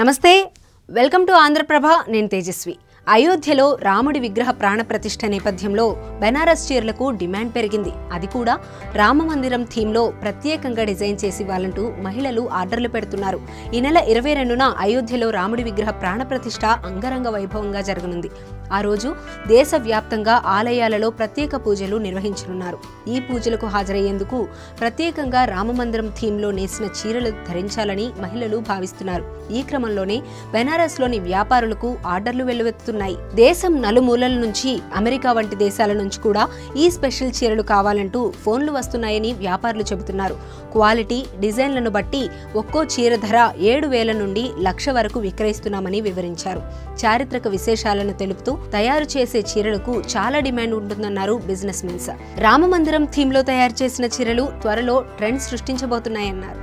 నమస్తే, welcome to Andhraprabha. నేను తేజస్వి. అయోధ్యలో రాముడి విగ్రహ ప్రాణ ప్రతిష్ఠ నేపథ్యంలో బెనారస్ చీరలకు డిమాండ్ పెరిగింది. అది కూడా రామ మందిరం థీమ్లో ప్రత్యేకంగా డిజైన్ చేసి ఇవ్వాలంటూ మహిళలు ఆర్డర్లు పెడుతున్నారు. ఈ నెల 22న అయోధ్యలో రాముడి విగ్రహ ప్రాణ ప్రతిష్ఠ అంగరంగ వైభవంగా జరగనుంది. ఆ రోజు దేశవ్యాప్తంగా ఆలయాలలో ప్రత్యేక పూజలు నిర్వహించనున్నారు. ఈ పూజలకు హాజరయ్యేందుకు ప్రత్యేకంగా రామమందిరం థీమ్లో నేసిన చీరలు ధరించాలని మహిళలు భావిస్తున్నారు. ఈ క్రమంలోనే బెనారస్లోని వ్యాపారులకు ఆర్డర్లు వెల్లువెత్తుతున్నాయి. దేశం నలుమూలల నుంచి, అమెరికా వంటి దేశాల నుంచి కూడా ఈ స్పెషల్ చీరలు కావాలంటూ ఫోన్లు వస్తున్నాయని వ్యాపారులు చెబుతున్నారు. క్వాలిటీ, డిజైన్లను బట్టి ఒక్కో చీర ధర 7,000 నుండి 1,00,000 వరకు విక్రయిస్తున్నామని వివరించారు. చారిత్రక విశేషాలను తెలుపుతూ తయారు చేసే చీరలకు చాలా డిమాండ్ ఉంటుందన్నారు బిజినెస్ మెన్స్. రామమందిరం థీమ్ లో తయారు చేసిన చీరలు త్వరలో ట్రెండ్ సృష్టించబోతున్నాయన్నారు.